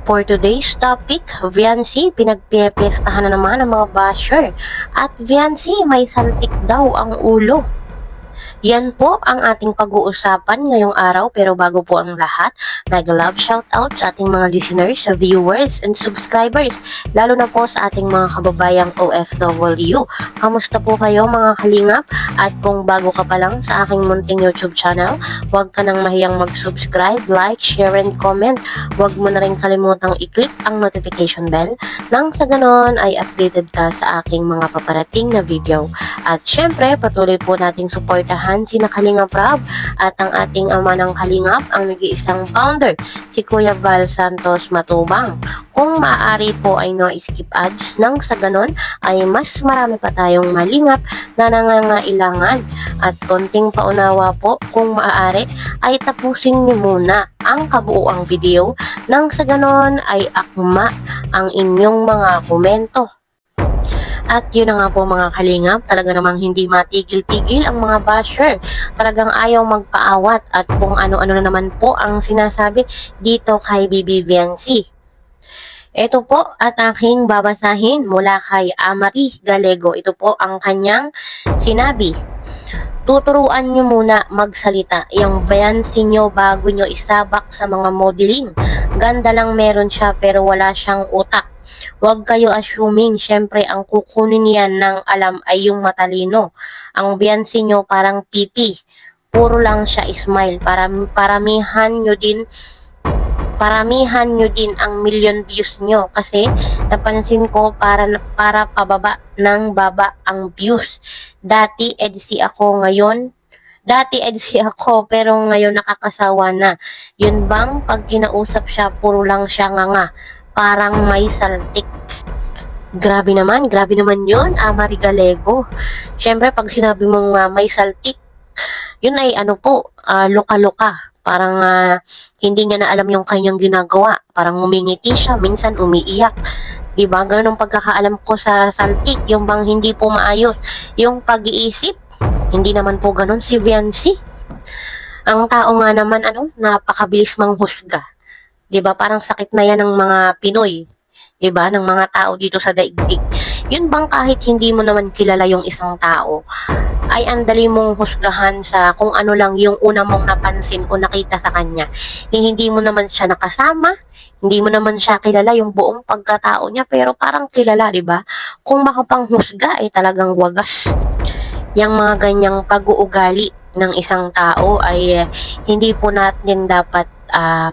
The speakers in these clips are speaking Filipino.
For today's topic, Viancy, pinagpipiestahan na naman ng mga basher. At Viancy, may saltik daw ang ulo. Yan po ang ating pag-uusapan ngayong araw, pero bago po ang lahat, mega-love shoutout sa ating mga listeners, viewers, and subscribers, lalo na po sa ating mga kababayang OFW. Kamusta po kayo mga kalingap? At kung bago ka pa lang sa aking munting YouTube channel, huwag ka nang mahiyang mag-subscribe, like, share, and comment. Huwag mo na rin kalimutang i-click ang notification bell nang sa ganon ay updated ka sa aking mga paparating na video. At syempre, patuloy po nating suportahan sina Kalingap Rab at ang ating ama ng Kalingap, ang nag-iisang founder, si Kuya Val Santos Matubang. Kung maaari po ay no skip ads nang sa ganon ay mas marami pa tayong malingap na nangangailangan. At konting paunawa po, kung maaari ay tapusin niyo muna ang kabuuang video nang sa ganon ay akma ang inyong mga komento. At yun na nga po mga kalingap, talaga namang hindi matigil-tigil ang mga basher. Talagang ayaw magpaawat at kung ano-ano na naman po ang sinasabi dito kay Bibi Viancy. Ito po at aking babasahin mula kay Amari Galego. Ito po ang kanyang sinabi. Tuturuan nyo muna magsalita yung Viancy nyo bago nyo isabak sa mga modeling. Ganda lang meron siya pero wala siyang utak. Huwag kayo assuming, syempre ang kukunin yan ng alam ay yung matalino. Ang Viancy nyo parang pipi. Puro lang siya smile. Paramihan nyo din ang million views nyo kasi napansin ko para pababa ng baba ang views. Dati EDC ako pero ngayon nakakasawa na. Yun bang pag kinausap siya puro lang siya nga. Parang may saltik. Grabe naman yun, Amari Galego. Siyempre, pag sinabi mong may saltik, yun ay luka-luka. Parang hindi niya na alam yung kanyang ginagawa. Parang umingiti siya, minsan umiiyak. Diba? Ganun ang pagkakaalam ko sa saltik, yung bang hindi po maayos. Yung pag-iisip, hindi naman po ganun si Viancy. Ang tao nga naman, napakabilis manghusga. Diba? Parang sakit na yan ng mga Pinoy. Diba? Ng mga tao dito sa daigdig. Yun bang kahit hindi mo naman kilala yung isang tao, ay andali mong husgahan sa kung ano lang yung una mong napansin o nakita sa kanya. Hindi mo naman siya nakasama, hindi mo naman siya kilala yung buong pagkatao niya, pero parang kilala, diba? Kung makapanghusga, ay talagang wagas. Yung mga ganyang pag-uugali ng isang tao ay hindi po natin dapat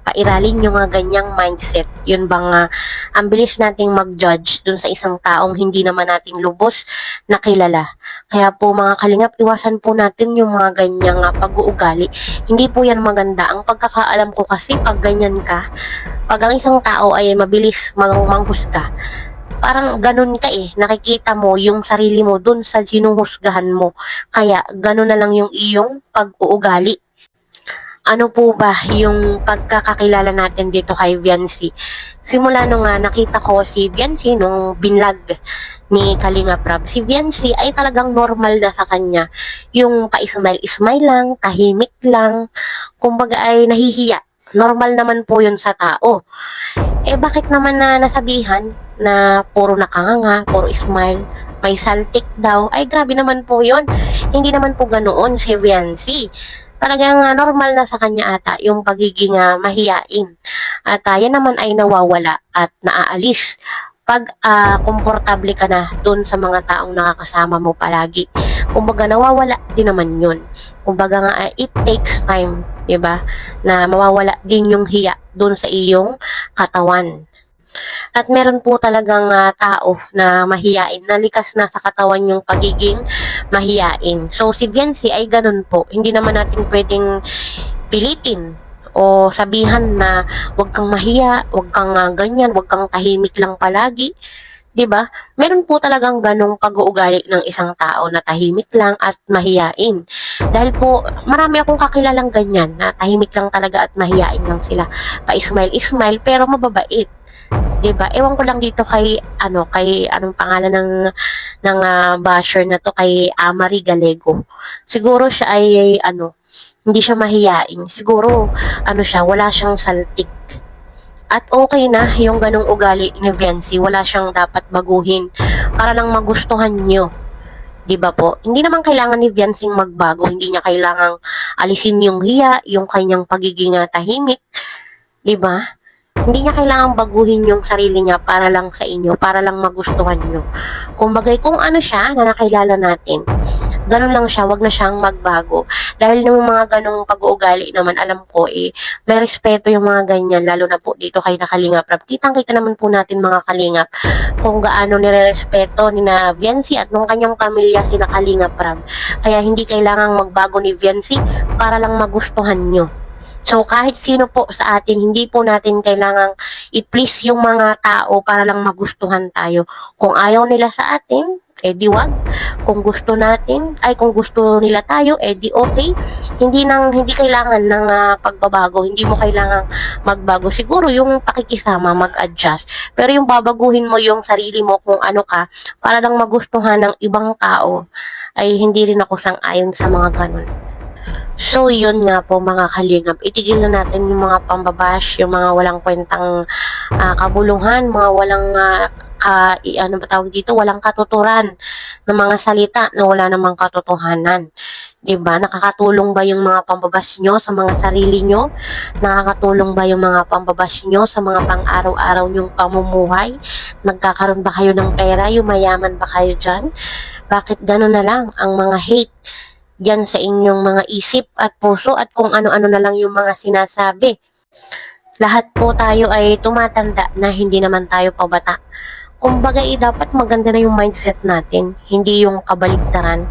pairalin yung mga ganyang mindset. Yun bang ang bilis nating mag-judge dun sa isang taong hindi naman natin lubos na kilala. Kaya po mga kalingap, iwasan po natin yung mga ganyang pag-uugali. Hindi po yan maganda. Ang pagkakaalam ko kasi pag ganyan ka, pag ang isang tao ay mabilis manghusga, parang ganun ka nakikita mo yung sarili mo dun sa hinuhusgahan mo. Kaya ganun na lang yung iyong pag-uugali. Ano po ba yung pagkakakilala natin dito kay Viancy? Simula nung nakita ko si Viancy nung binlag ni Kalingap Rab, si Viancy ay talagang normal na sa kanya. Yung pa-smile-smile lang, tahimik lang, kumbaga ay nahihiya. Normal naman po yun sa tao. Bakit naman na nasabihan na puro nakanganga, puro smile, may saltik daw? Ay, grabe naman po yun. Hindi naman po ganoon si Viancy. Talagang normal na sa kanya ata yung pagiging mahiyain. At yan naman ay nawawala at naaalis pag komportable ka na dun sa mga taong nakakasama mo palagi. Kumbaga nawawala din naman yun. Kumbaga nga it takes time, diba? Na mawawala din yung hiya dun sa iyong katawan. At meron po talagang tao na mahiyain, na likas na sa katawan yung pagiging mahiyain. So si Viancy ay ganun po. Hindi naman natin pwedeng pilitin o sabihan na wag kang mahiya, wag kang ganyan, wag kang tahimik lang palagi. 'Di ba? Meron po talagang ganong pag-uugali ng isang tao na tahimik lang at mahiyain. Dahil po marami akong kakilalang ganyan na tahimik lang talaga at mahiyain lang sila. Pa-smile pero mababait. 'Di ba? Ewan ko lang dito kay anong pangalan ng basher na to, kay Amari Galego. Siguro siya ay hindi siya mahiyain. Siguro wala siyang saltik. At okay na yung ganong ugali ni Viancy. Wala siyang dapat baguhin para lang magustuhan nyo. 'Di ba po? Hindi naman kailangan ni Viancy magbago. Hindi niya kailangang alisin yung hiya, yung kanyang pagiging tahimik. 'Di ba? Hindi niya kailangang baguhin yung sarili niya para lang sa inyo, para lang magustuhan nyo. Kumbaga, kung ano siya na nakilala natin, ganun lang siya, wag na siyang magbago. Dahil ng mga ganong pag-uugali naman, alam ko may respeto yung mga ganyan, lalo na po dito kay na Kalingap Rab. Kitang-kita naman po natin mga Kalingap kung gaano nire-respeto ni na Viancy at ng kanyang pamilya si na Kalingap Rab. Kaya hindi kailangang magbago ni Viancy para lang magustuhan nyo. So, kahit sino po sa atin, hindi po natin kailangang i-please yung mga tao para lang magustuhan tayo. Kung ayaw nila sa atin, di wag. Kung gusto natin, kung gusto nila tayo, di okay. Hindi kailangan ng pagbabago. Hindi mo kailangang magbago. Siguro yung pakikisama, mag-adjust. Pero yung babaguhin mo yung sarili mo kung ano ka, para lang magustuhan ng ibang tao, ay hindi rin ako sang-ayon sa mga ganun. So, yun nga po mga Kalingap. Itigil na natin yung mga pambabash, yung mga walang kwentang kabuluhan, mga walang ano ba tawag dito, walang katuturan ng mga salita na wala namang katotohanan. 'Di ba? Nakakatulong ba yung mga pambabash nyo sa mga sarili nyo? Nakakatulong ba yung mga pambabash nyo sa mga pang-araw-araw nyong pamumuhay? Nagkakaroon ba kayo ng pera? Yumayaman ba kayo dyan? Bakit gano'n na lang ang mga hate diyan sa inyong mga isip at puso at kung ano-ano na lang yung mga sinasabi? Lahat po tayo ay tumatanda na hindi naman tayo pabata. Kumbaga dapat maganda na yung mindset natin, hindi yung kabaligtaran.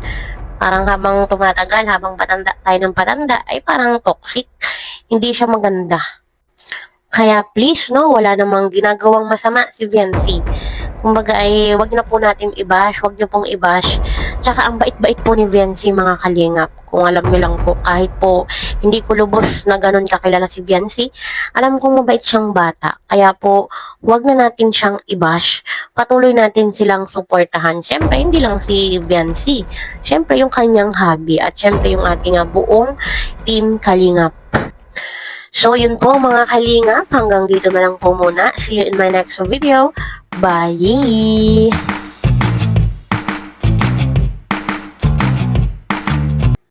Parang habang tumatagal, habang patanda tayo ng patanda, ay parang toxic. Hindi siya maganda. Kaya please, no, wala namang ginagawang masama si Viancy. Kumbaga wag na po natin i-bash, wag niyo pong i-bash. Tsaka ang bait-bait po ni Viancy mga Kalingap. Kung alam niyo lang po, kahit po hindi ko lubos na ganun kakilala si Viancy, alam kong mabait siyang bata. Kaya po, wag na natin siyang i-bash. Patuloy natin silang suportahan. Siyempre, hindi lang si Viancy. Siyempre, yung kanyang hobby at siyempre yung ating buong team Kalingap. So, yun po mga Kalingap. Hanggang dito na lang po muna. See you in my next video. Bye!